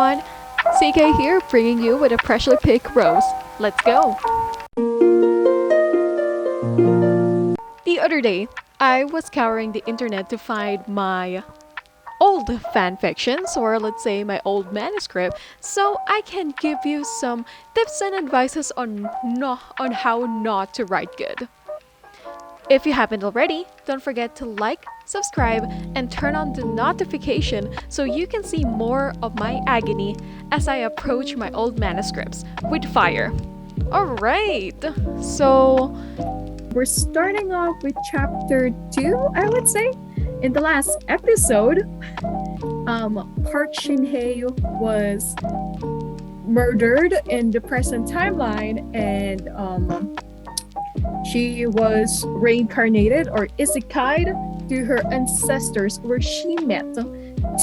everyone! CK here, bringing you with a pressure pick rose. Let's go! The other day, I was scouring the internet to find my old fanfictions, or let's say my old manuscript, so I can give you some tips and advices on how not to write good. If you haven't already, don't forget to like, subscribe, and turn on the notification so you can see more of my agony as I approach my old manuscripts with fire. Alright, so we're starting off with chapter 2, I would say. In the last episode, Park Shin-hye was murdered in the present timeline, and she was reincarnated or isekai'd to her ancestors, where she met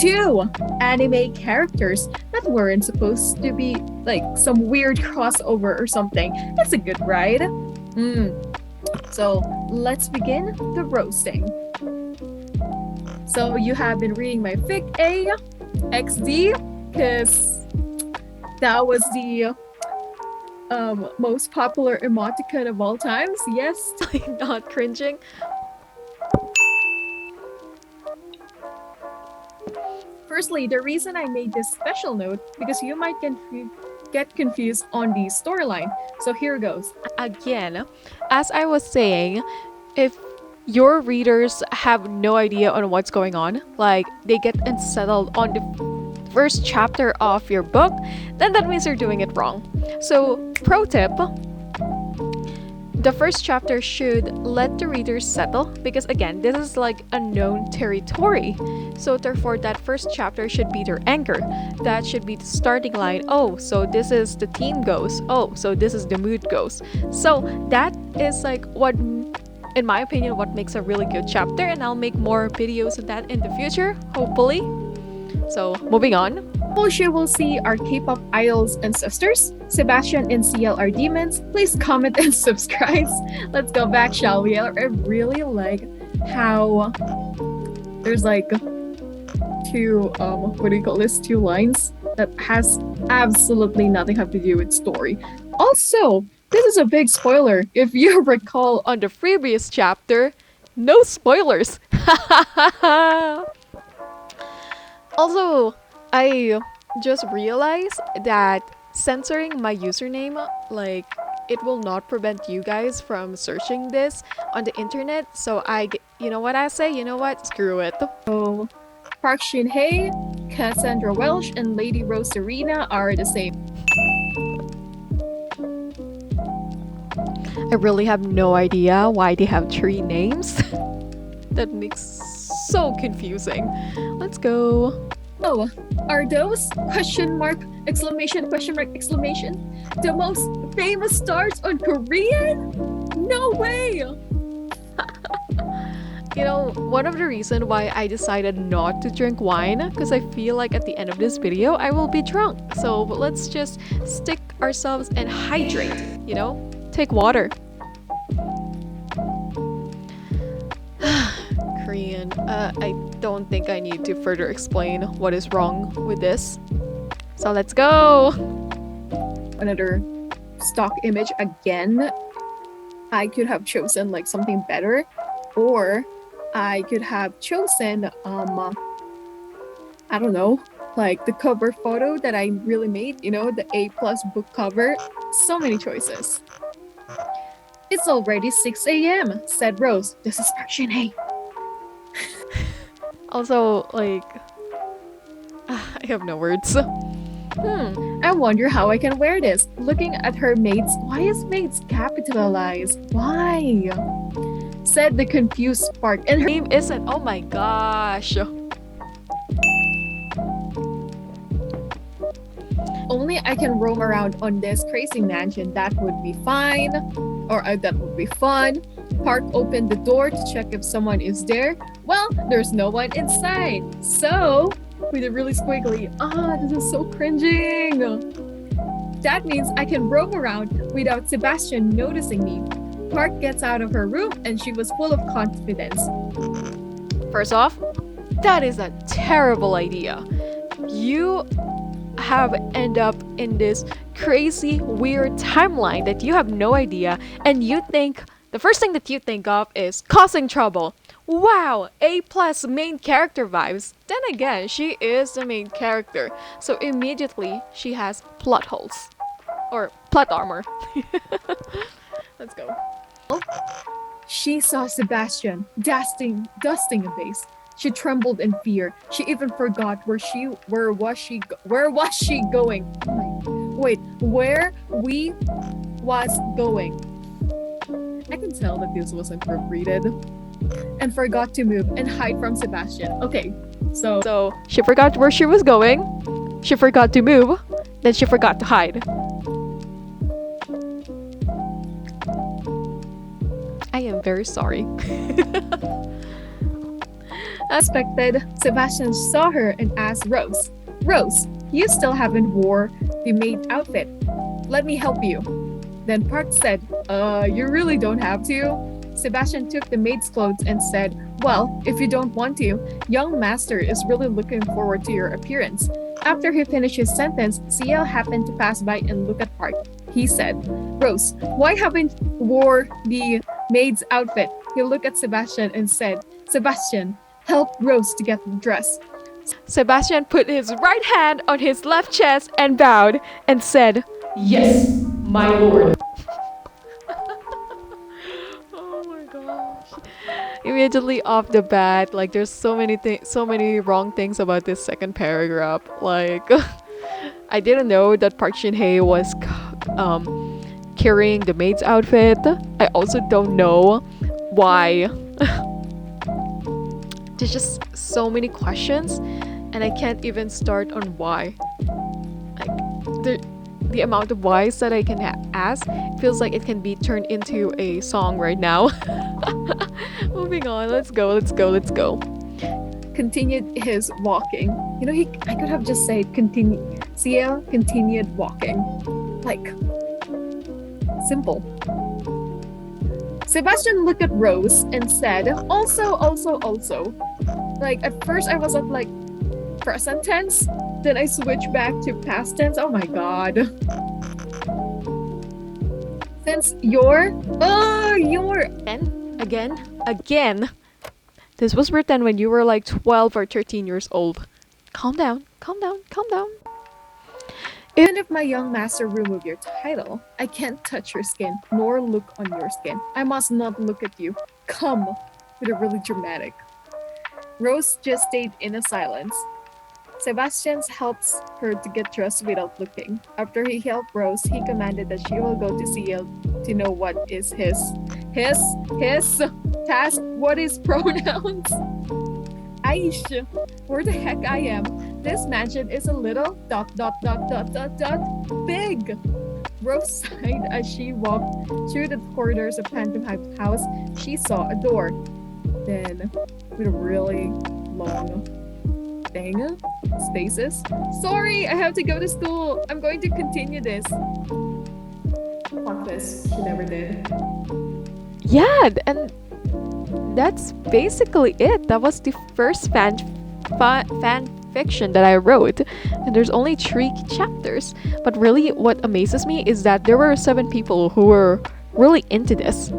two anime characters that weren't supposed to be like some weird crossover or something. It's a good ride. So let's begin the roasting. So you have been reading my fic A XD because that was the most popular emoticon of all times. Yes, not cringing. Firstly, the reason I made this special note because you might get confused on the storyline. So here goes. Again, as I was saying, if your readers have no idea on what's going on, like they get unsettled on the first chapter of your book, then that means you're doing it wrong. So, pro tip, the first chapter should let the readers settle because again, this is like unknown territory. So therefore, that first chapter should be their anchor. That should be the starting line. Oh, so this is the theme goes. Oh, so this is the mood goes. So that is like what, in my opinion, what makes a really good chapter, and I'll make more videos of that in the future, hopefully. So, moving on. She will see our K-pop idols and sisters. Sebastian and CL are demons. Please comment and subscribe. Let's go back, shall we? I really like how there's like two two lines that has absolutely nothing have to do with story. Also, this is a big spoiler. If you recall on the previous chapter, no spoilers. Also, I just realized that censoring my username, like, it will not prevent you guys from searching this on the internet. So you know what I say? You know what? Screw it. So, Park Shin-hye, Cassandra Welsh, and Lady Rose Serena are the same. I really have no idea why they have 3 names. That makes so confusing. Let's go. Oh, are those ? Exclamation, exclamation. The most famous stars on Korean? No way! You know, one of the reasons why I decided not to drink wine, because I feel like at the end of this video, I will be drunk. So let's just stick ourselves and hydrate, you know? Take water. Korean. I don't think I need to further explain what is wrong with this. So let's go! Another stock image again. I could have chosen like something better, or I could have chosen I don't know, like the cover photo that I really made, you know, the A+ book cover. So many choices. It's already 6 a.m, said Rose. This is Park Shin-hye. Also, like, I have no words. I wonder how I can wear this. Looking at her mates, why is mates capitalized? Why? Said the confused Spark, and her name isn't. Oh my gosh. Only I can roam around on this crazy mansion. That would be fine. Or that would be fun. Park opened the door to check if someone is there. Well, there's no one inside. So, with a really squiggly, this is so cringing. That means I can roam around without Sebastian noticing me. Park gets out of her room and she was full of confidence. First off, that is a terrible idea. You have end up in this crazy, weird timeline that you have no idea, and you think the first thing that you think of is causing trouble. Wow, A plus main character vibes. Then again, she is the main character, so immediately she has plot holes or plot armor. Let's go. She saw Sebastian dusting a vase. She trembled in fear. She even forgot where was she going? Wait, where we was going? I can tell that this wasn't proofreaded. And forgot to move and hide from Sebastian. Okay, so she forgot where she was going. She forgot to move. Then she forgot to hide. I am very sorry. As expected, Sebastian saw her and asked Rose, "Rose, you still haven't wore the maid outfit. Let me help you." Then Park said, you really don't have to." Sebastian took the maid's clothes and said, "Well, if you don't want to, young master is really looking forward to your appearance." After he finished his sentence, CL happened to pass by and look at Park. He said, "Rose, why haven't you wore the maid's outfit?" He looked at Sebastian and said, "Sebastian, help Rose to get dressed." Sebastian put his right hand on his left chest and bowed and said, "Yes, my lord." Oh my gosh. Immediately off the bat, like there's so many wrong things about this second paragraph. Like I didn't know that Park Shin-hye was carrying the maid's outfit. I also don't know why. There's just so many questions and I can't even start on why. Like the amount of whys that I can ask feels like it can be turned into a song right now. Moving on, let's go. Continued his walking. You know, I could have just said CL continued walking. Like, simple. Sebastian looked at Rose and said, also. Like, at first I was at like present tense, then I switched back to past tense. Oh my god. Since you're again. This was written when you were like 12 or 13 years old. Calm down. Even if my young master remove your title, I can't touch your skin, nor look on your skin. I must not look at you. Come, with a really dramatic. Rose just stayed in a silence. Sebastian helps her to get dressed without looking. After he helped Rose, he commanded that she will go to CL to know what is his task, what is pronouns. Aish, where the heck I am? This mansion is a little ... big. Rose sighed as she walked through the corridors of Phantom House. She saw a door. Then, with a really long thing, spaces. Sorry, I have to go to school. I'm going to continue this. Fuck this. She never did. Yeah, and that's basically it. That was the first fan fiction that I wrote, and there's only 3 chapters. But really, what amazes me is that there were 7 people who were really into this.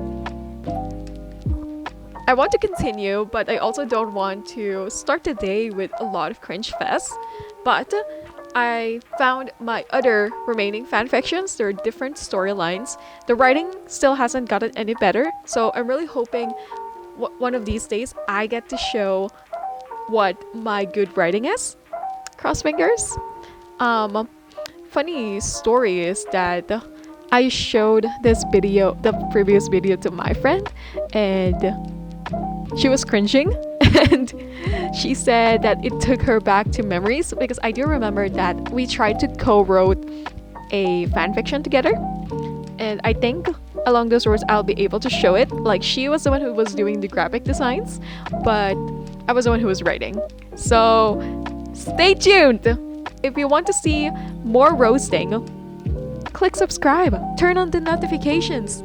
I want to continue, but I also don't want to start the day with a lot of cringe fest. But I found my other remaining fanfictions. There are different storylines. The writing still hasn't gotten any better, so I'm really hoping one of these days I get to show what my good writing is. Cross fingers. Funny story is that I showed the previous video to my friend, and she was cringing and she said that it took her back to memories, because I do remember that we tried to co-wrote a fanfiction together, and I think along those words I'll be able to show it. Like, she was the one who was doing the graphic designs, but I was the one who was writing. So stay tuned. If you want to see more roasting, click subscribe, turn on the notifications,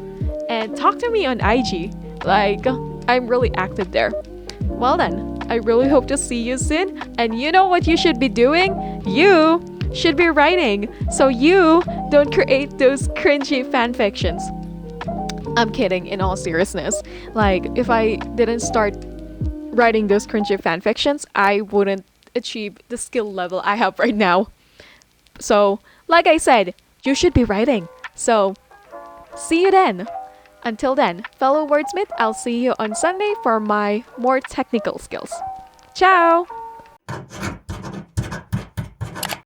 and talk to me on IG. Like, I'm really active there. Well then, I really hope to see you soon, and you know what you should be doing? You should be writing so you don't create those cringy fanfictions. I'm kidding, in all seriousness. Like, if I didn't start writing those cringy fanfictions, I wouldn't achieve the skill level I have right now. So, like I said, you should be writing. So, see you then. Until then, fellow wordsmith, I'll see you on Sunday for my more technical skills. Ciao!